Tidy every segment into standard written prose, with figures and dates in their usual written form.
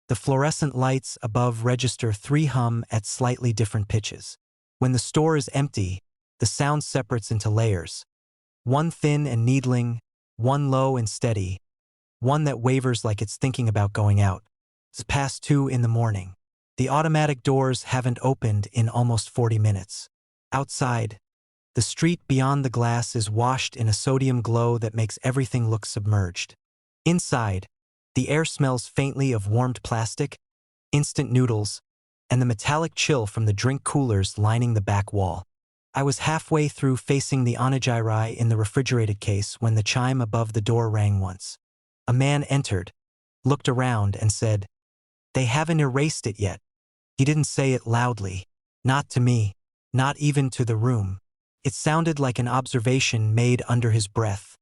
The fluorescent lights above register 3 hum at slightly different pitches. When the store is empty, the sound separates into layers. One thin and needling, one low and steady, one that wavers like it's thinking about going out. It's past 2 in the morning. The automatic doors haven't opened in almost 40 minutes. Outside, the street beyond the glass is washed in a sodium glow that makes everything look submerged. Inside, the air smells faintly of warmed plastic, instant noodles, and the metallic chill from the drink coolers lining the back wall. I was halfway through facing the onigiri in the refrigerated case when the chime above the door rang once. A man entered, looked around, and said, "They haven't erased it yet." He didn't say it loudly. Not to me, not even to the room. It sounded like an observation made under his breath,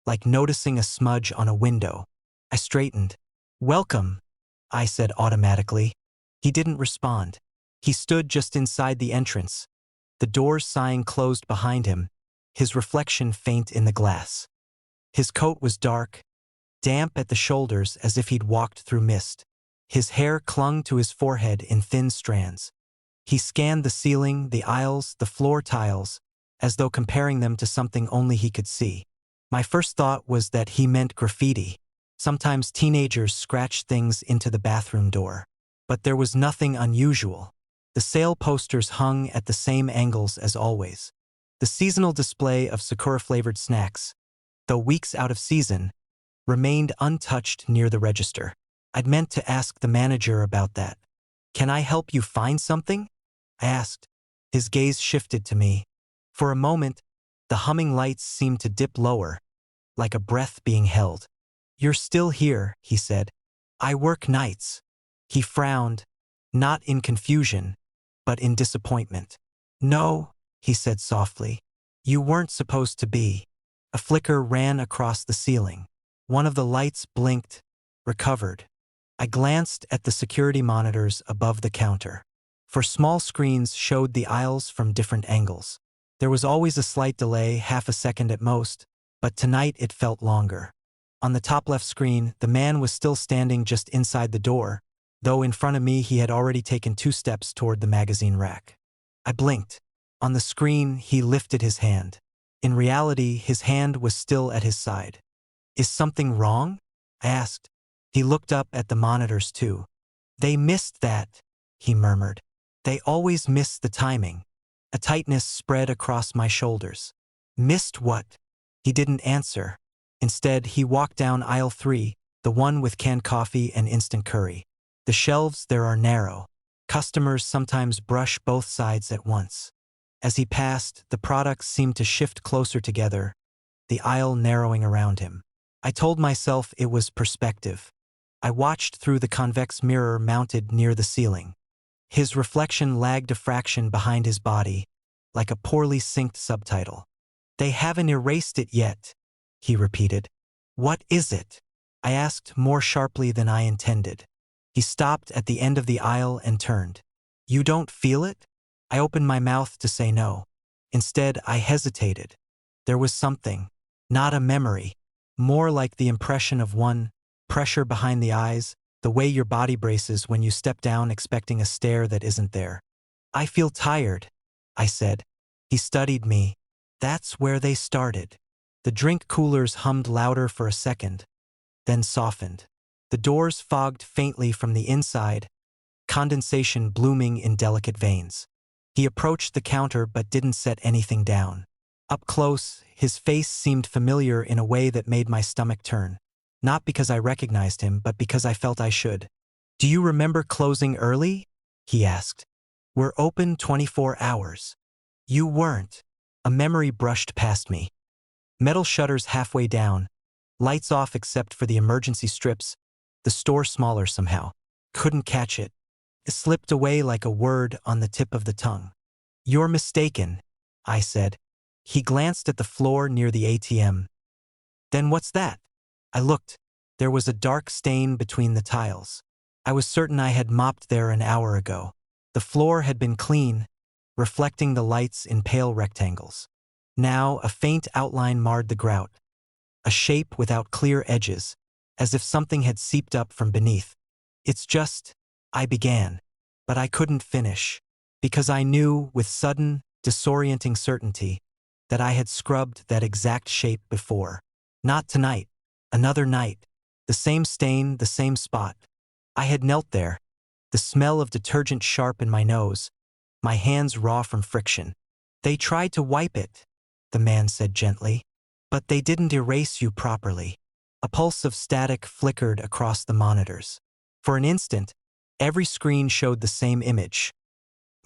like noticing a smudge on a window. I straightened. "Welcome," I said automatically. He didn't respond. He stood just inside the entrance, the doors sighing closed behind him, his reflection faint in the glass. His coat was dark, damp at the shoulders as if he'd walked through mist. His hair clung to his forehead in thin strands. He scanned the ceiling, the aisles, the floor tiles, as though comparing them to something only he could see. My first thought was that he meant graffiti. Sometimes teenagers scratch things into the bathroom door. But there was nothing unusual. The sale posters hung at the same angles as always. The seasonal display of Sakura-flavored snacks, though weeks out of season, remained untouched near the register. I'd meant to ask the manager about that. "Can I help you find something?" I asked. His gaze shifted to me. For a moment, the humming lights seemed to dip lower, like a breath being held. "You're still here," he said. "I work nights." He frowned, not in confusion, but in disappointment. "No," he said softly. "You weren't supposed to be." A flicker ran across the ceiling. One of the lights blinked, recovered. I glanced at the security monitors above the counter. For small screens showed the aisles from different angles. There was always a slight delay, half a second at most, but tonight it felt longer. On the top left screen, the man was still standing just inside the door, though in front of me he had already taken 2 steps toward the magazine rack. I blinked. On the screen, he lifted his hand. In reality, his hand was still at his side. "Is something wrong?" I asked. He looked up at the monitors too. "They missed that," he murmured. "They always miss the timing." A tightness spread across my shoulders. "Missed what?" He didn't answer. Instead, he walked down aisle 3, the one with canned coffee and instant curry. The shelves there are narrow. Customers sometimes brush both sides at once. As he passed, the products seemed to shift closer together, the aisle narrowing around him. I told myself it was perspective. I watched through the convex mirror mounted near the ceiling. His reflection lagged a fraction behind his body, like a poorly synced subtitle. "They haven't erased it yet," he repeated. "What is it?" I asked more sharply than I intended. He stopped at the end of the aisle and turned. "You don't feel it?" I opened my mouth to say no. Instead, I hesitated. There was something, not a memory, more like the impression of one, pressure behind the eyes, the way your body braces when you step down expecting a stare that isn't there. "I feel tired," I said. He studied me. "That's where they started." The drink coolers hummed louder for a second, then softened. The doors fogged faintly from the inside, condensation blooming in delicate veins. He approached the counter but didn't set anything down. Up close, his face seemed familiar in a way that made my stomach turn. Not because I recognized him, but because I felt I should. "Do you remember closing early?" he asked. "We're open 24 hours. You weren't." A memory brushed past me. Metal shutters halfway down, lights off except for the emergency strips, the store smaller somehow. Couldn't catch it. It slipped away like a word on the tip of the tongue. "You're mistaken," I said. He glanced at the floor near the ATM. "Then what's that?" I looked. There was a dark stain between the tiles. I was certain I had mopped there an hour ago. The floor had been clean, reflecting the lights in pale rectangles. Now a faint outline marred the grout, a shape without clear edges, as if something had seeped up from beneath. It's just, I began. But I couldn't finish. Because I knew, with sudden, disorienting certainty, that I had scrubbed that exact shape before. Not tonight. Another night. The same stain, the same spot. I had knelt there, the smell of detergent sharp in my nose, my hands raw from friction. They tried to wipe it, the man said gently. But they didn't erase you properly. A pulse of static flickered across the monitors. For an instant, every screen showed the same image.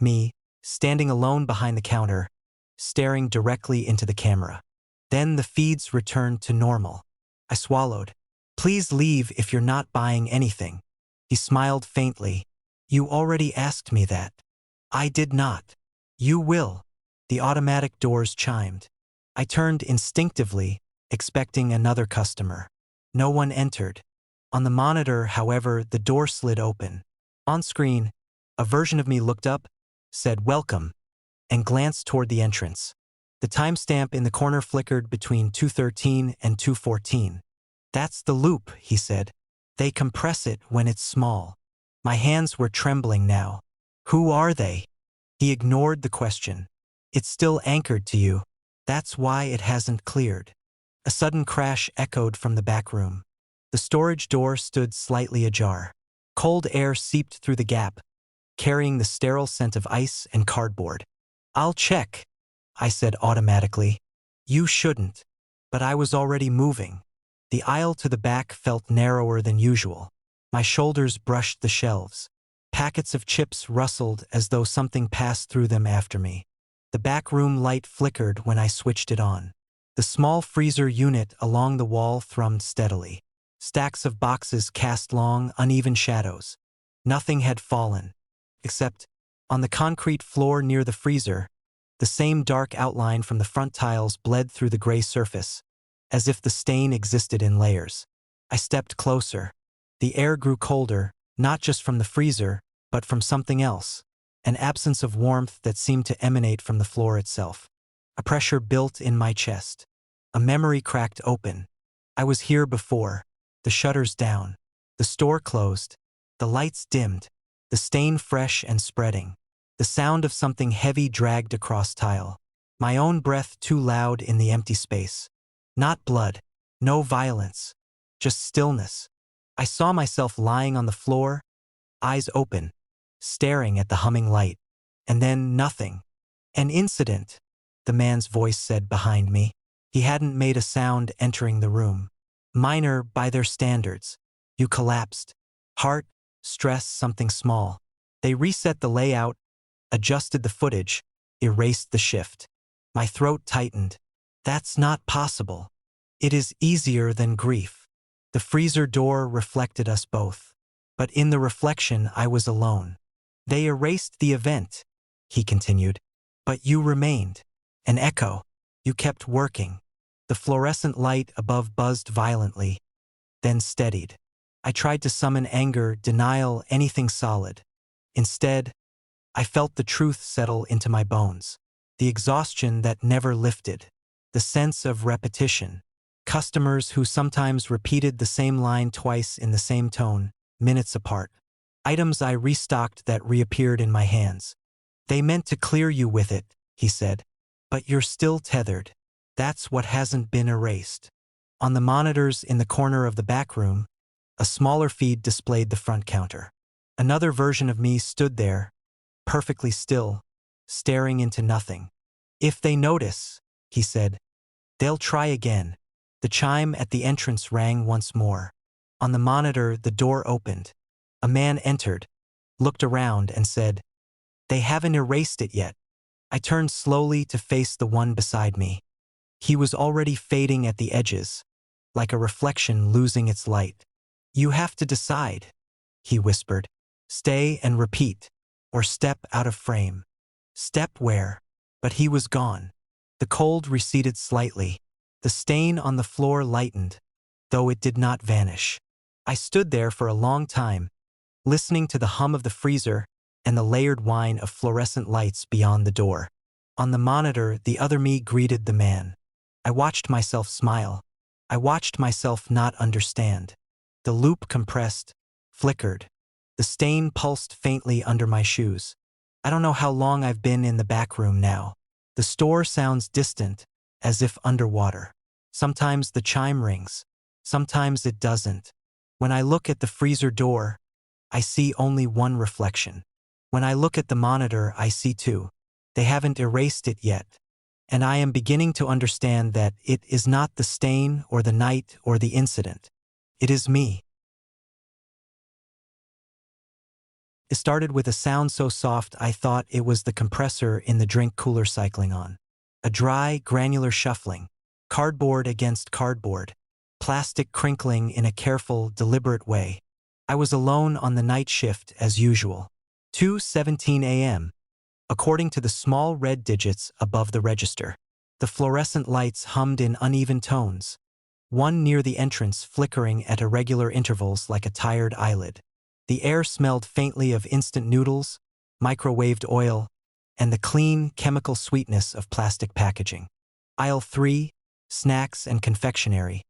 Me, standing alone behind the counter, staring directly into the camera. Then the feeds returned to normal. I swallowed. Please leave if you're not buying anything. He smiled faintly. You already asked me that. I did not. You will. The automatic doors chimed. I turned instinctively, expecting another customer. No one entered. On the monitor, however, the door slid open. On screen, a version of me looked up, said welcome, and glanced toward the entrance. The timestamp in the corner flickered between 2:13 and 2:14. That's the loop, he said. They compress it when it's small. My hands were trembling now. Who are they? He ignored the question. It's still anchored to you. That's why it hasn't cleared. A sudden crash echoed from the back room. The storage door stood slightly ajar. Cold air seeped through the gap, carrying the sterile scent of ice and cardboard. I'll check, I said automatically. You shouldn't. But I was already moving. The aisle to the back felt narrower than usual. My shoulders brushed the shelves. Packets of chips rustled as though something passed through them after me. The back room light flickered when I switched it on. The small freezer unit along the wall thrummed steadily. Stacks of boxes cast long, uneven shadows. Nothing had fallen. Except, on the concrete floor near the freezer, the same dark outline from the front tiles bled through the gray surface, as if the stain existed in layers. I stepped closer. The air grew colder, not just from the freezer, but from something else, an absence of warmth that seemed to emanate from the floor itself. A pressure built in my chest. A memory cracked open. I was here before. The shutters down. The store closed. The lights dimmed. The stain fresh and spreading. The sound of something heavy dragged across tile. My own breath too loud in the empty space. Not blood. No violence. Just stillness. I saw myself lying on the floor, eyes open, staring at the humming light. And then nothing. An incident, the man's voice said behind me. He hadn't made a sound entering the room. Minor by their standards. You collapsed. Heart, stress, something small. They reset the layout, adjusted the footage, erased the shift. My throat tightened. That's not possible. It is easier than grief. The freezer door reflected us both. But in the reflection, I was alone. They erased the event, he continued. But you remained. An echo. You kept working. The fluorescent light above buzzed violently, then steadied. I tried to summon anger, denial, anything solid. Instead, I felt the truth settle into my bones. The exhaustion that never lifted. The sense of repetition. Customers who sometimes repeated the same line twice in the same tone, minutes apart. Items I restocked that reappeared in my hands. They meant to clear you with it, he said. But you're still tethered. That's what hasn't been erased. On the monitors in the corner of the back room, a smaller feed displayed the front counter. Another version of me stood there, perfectly still, staring into nothing. If they notice, he said, they'll try again. The chime at the entrance rang once more. On the monitor, the door opened. A man entered, looked around, and said, They haven't erased it yet. I turned slowly to face the one beside me. He was already fading at the edges, like a reflection losing its light. You have to decide, he whispered. Stay and repeat, or step out of frame. Step where? But he was gone. The cold receded slightly. The stain on the floor lightened, though it did not vanish. I stood there for a long time, listening to the hum of the freezer and the layered whine of fluorescent lights beyond the door. On the monitor, the other me greeted the man. I watched myself smile. I watched myself not understand. The loop compressed, flickered, The stain pulsed faintly under my shoes. I don't know how long I've been in the back room now. The store sounds distant, as if underwater. Sometimes the chime rings. Sometimes it doesn't. When I look at the freezer door, I see only one reflection. When I look at the monitor, I see two. They haven't erased it yet. And I am beginning to understand that it is not the stain or the night or the incident. It is me. It started with a sound so soft I thought it was the compressor in the drink cooler cycling on. A dry, granular shuffling. Cardboard against cardboard. Plastic crinkling in a careful, deliberate way. I was alone on the night shift as usual. 2:17 a.m. According to the small red digits above the register. The fluorescent lights hummed in uneven tones. One near the entrance flickering at irregular intervals like a tired eyelid. The air smelled faintly of instant noodles, microwaved oil, and the clean, chemical sweetness of plastic packaging. Aisle 3, snacks and confectionery,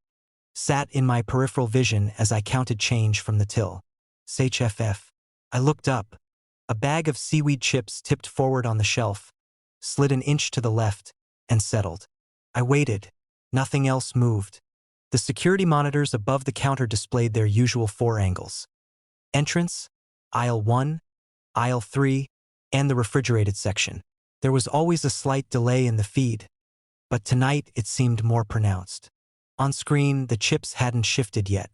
sat in my peripheral vision as I counted change from the till. SHFF. I looked up. A bag of seaweed chips tipped forward on the shelf, slid an inch to the left, and settled. I waited. Nothing else moved. The security monitors above the counter displayed their usual 4 angles. Entrance, aisle 1, aisle 3, and the refrigerated section. There was always a slight delay in the feed, but tonight it seemed more pronounced. On screen, the chips hadn't shifted yet.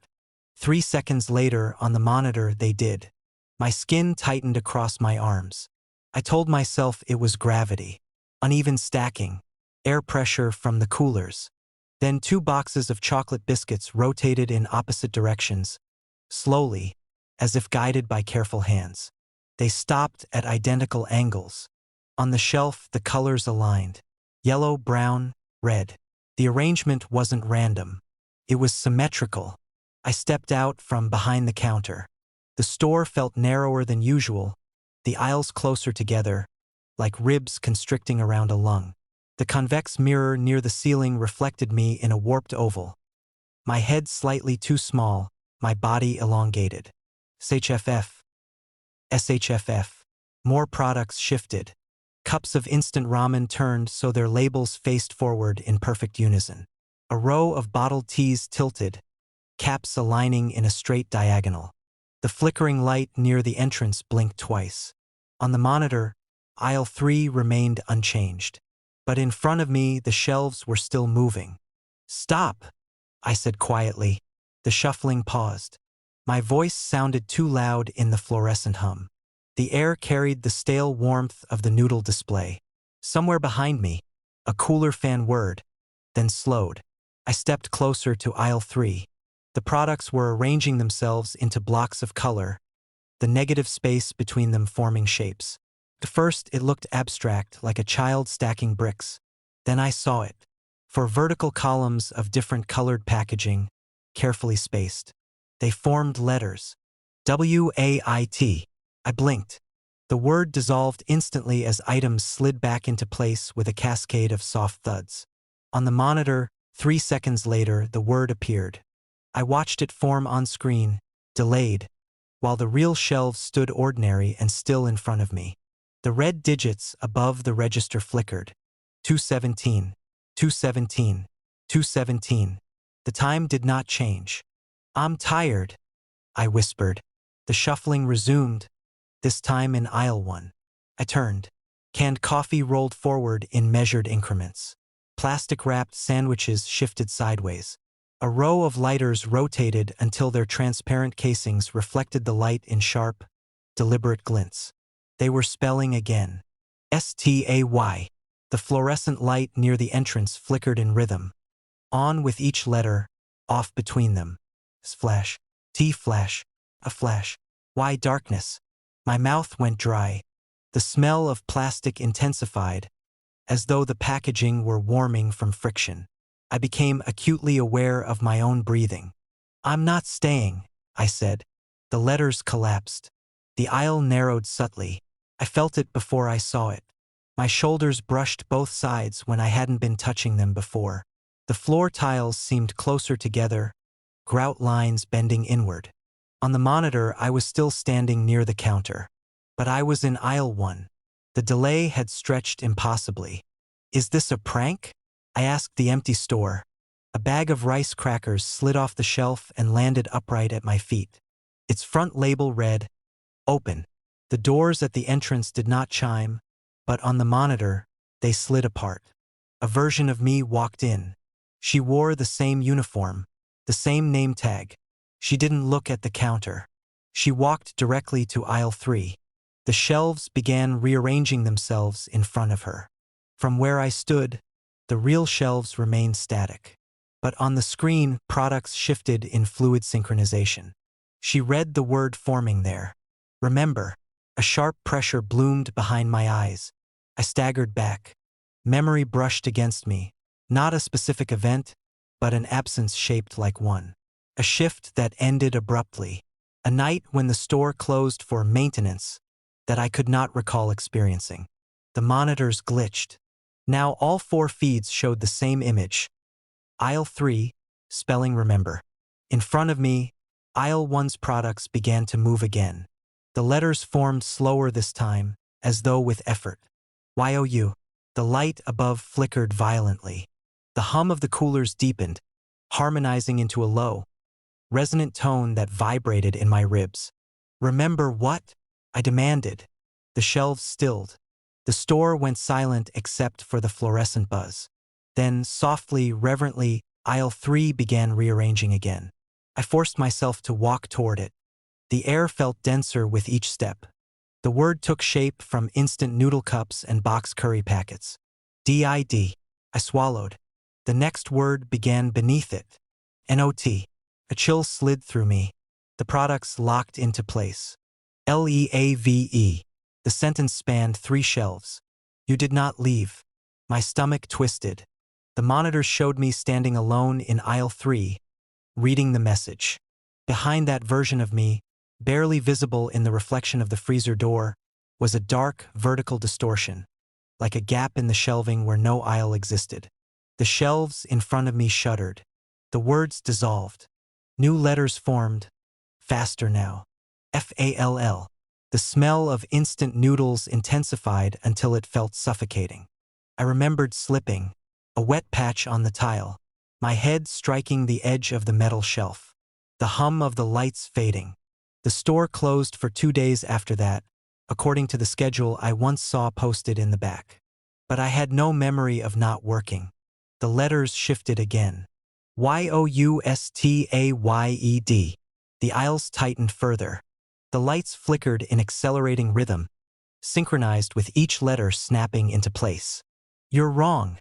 3 seconds later, on the monitor, they did. My skin tightened across my arms. I told myself it was gravity, uneven stacking, air pressure from the coolers. Then 2 boxes of chocolate biscuits rotated in opposite directions, slowly, as if guided by careful hands. They stopped at identical angles. On the shelf, the colors aligned. Yellow, brown, red. The arrangement wasn't random. It was symmetrical. I stepped out from behind the counter. The store felt narrower than usual, the aisles closer together, like ribs constricting around a lung. The convex mirror near the ceiling reflected me in a warped oval. My head slightly too small, my body elongated. SHFF. SHFF. More products shifted. Cups of instant ramen turned so their labels faced forward in perfect unison. A row of bottled teas tilted, caps aligning in a straight diagonal. The flickering light near the entrance blinked twice. On the monitor, aisle 3 remained unchanged. But in front of me, the shelves were still moving. "Stop," I said quietly. The shuffling paused. My voice sounded too loud in the fluorescent hum. The air carried the stale warmth of the noodle display. Somewhere behind me, a cooler fan whirred, then slowed. I stepped closer to aisle 3. The products were arranging themselves into blocks of color, the negative space between them forming shapes. At first, it looked abstract, like a child stacking bricks. Then I saw it. 4 vertical columns of different colored packaging, carefully spaced. They formed letters. WAIT. I blinked. The word dissolved instantly as items slid back into place with a cascade of soft thuds. On the monitor, 3 seconds later, the word appeared. I watched it form on screen, delayed, while the real shelves stood ordinary and still in front of me. The red digits above the register flickered. 2:17, 2:17, 2:17. The time did not change. "I'm tired," I whispered. The shuffling resumed, this time in aisle 1. I turned. Canned coffee rolled forward in measured increments. Plastic-wrapped sandwiches shifted sideways. A row of lighters rotated until their transparent casings reflected the light in sharp, deliberate glints. They were spelling again. STAY. The fluorescent light near the entrance flickered in rhythm. On with each letter, off between them. Flash. T-flash. A flash. Why darkness? My mouth went dry. The smell of plastic intensified, as though the packaging were warming from friction. I became acutely aware of my own breathing. "I'm not staying," I said. The letters collapsed. The aisle narrowed subtly. I felt it before I saw it. My shoulders brushed both sides when I hadn't been touching them before. The floor tiles seemed closer together, grout lines bending inward. On the monitor, I was still standing near the counter. But I was in aisle 1. The delay had stretched impossibly. Is this a prank? I asked the empty store. A bag of rice crackers slid off the shelf and landed upright at my feet. Its front label read, "Open." The doors at the entrance did not chime, but on the monitor, they slid apart. A version of me walked in. She wore the same uniform, the same name tag. She didn't look at the counter. She walked directly to aisle 3. The shelves began rearranging themselves in front of her. From where I stood, the real shelves remained static. But on the screen, products shifted in fluid synchronization. She read the word forming there. Remember. A sharp pressure bloomed behind my eyes. I staggered back. Memory brushed against me. Not a specific event, but an absence shaped like one. A shift that ended abruptly. A night when the store closed for maintenance that I could not recall experiencing. The monitors glitched. Now all 4 feeds showed the same image. Aisle 3, spelling remember. In front of me, aisle 1's products began to move again. The letters formed slower this time, as though with effort. YOU. The light above flickered violently. The hum of the coolers deepened, harmonizing into a low, resonant tone that vibrated in my ribs. Remember what? I demanded. The shelves stilled. The store went silent except for the fluorescent buzz. Then, softly, reverently, aisle 3 began rearranging again. I forced myself to walk toward it. The air felt denser with each step. The word took shape from instant noodle cups and box curry packets. DID. I swallowed. The next word began beneath it. NOT. A chill slid through me. The products locked into place. LEAVE. The sentence spanned 3 shelves. You did not leave. My stomach twisted. The monitors showed me standing alone in aisle 3, reading the message. Behind that version of me, barely visible in the reflection of the freezer door, was a dark, vertical distortion, like a gap in the shelving where no aisle existed. The shelves in front of me shuddered. The words dissolved. New letters formed. Faster now. FALL. The smell of instant noodles intensified until it felt suffocating. I remembered slipping, a wet patch on the tile, my head striking the edge of the metal shelf. The hum of the lights fading. The store closed for 2 days after that, according to the schedule I once saw posted in the back. But I had no memory of not working. The letters shifted again. YOUSTAYED. The aisles tightened further. The lights flickered in accelerating rhythm, synchronized with each letter snapping into place. You're wrong,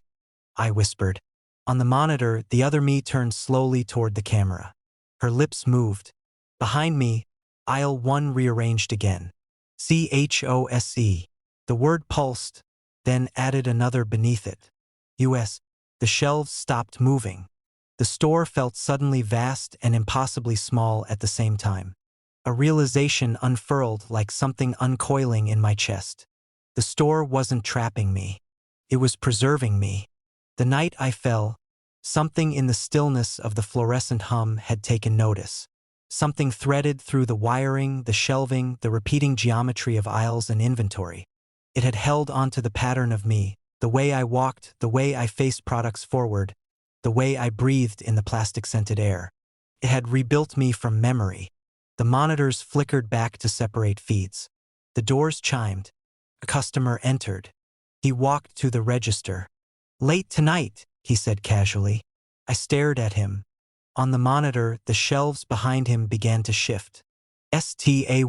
I whispered. On the monitor, the other me turned slowly toward the camera. Her lips moved. Behind me, aisle 1 rearranged again. CHOSE. The word pulsed, then added another beneath it. US. The shelves stopped moving. The store felt suddenly vast and impossibly small at the same time. A realization unfurled like something uncoiling in my chest. The store wasn't trapping me. It was preserving me. The night I fell, something in the stillness of the fluorescent hum had taken notice. Something threaded through the wiring, the shelving, the repeating geometry of aisles and inventory. It had held onto the pattern of me, the way I walked, the way I faced products forward, the way I breathed in the plastic-scented air. It had rebuilt me from memory. The monitors flickered back to separate feeds. The doors chimed. A customer entered. He walked to the register. "Late tonight," he said casually. I stared at him. On the monitor, the shelves behind him began to shift. STAY.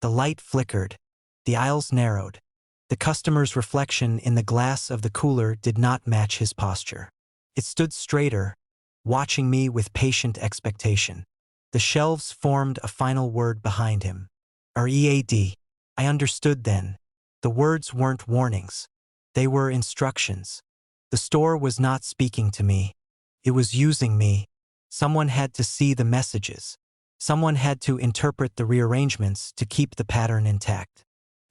The light flickered. The aisles narrowed. The customer's reflection in the glass of the cooler did not match his posture. It stood straighter, watching me with patient expectation. The shelves formed a final word behind him. READ. I understood then. The words weren't warnings. They were instructions. The store was not speaking to me. It was using me. Someone had to see the messages. Someone had to interpret the rearrangements to keep the pattern intact.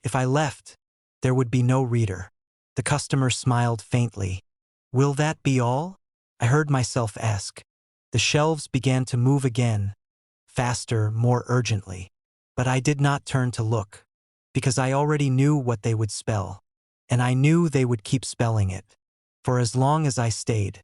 If I left, there would be no reader. The customer smiled faintly. "Will that be all?" I heard myself ask. The shelves began to move again, faster, more urgently. But I did not turn to look, because I already knew what they would spell, and I knew they would keep spelling it. For as long as I stayed,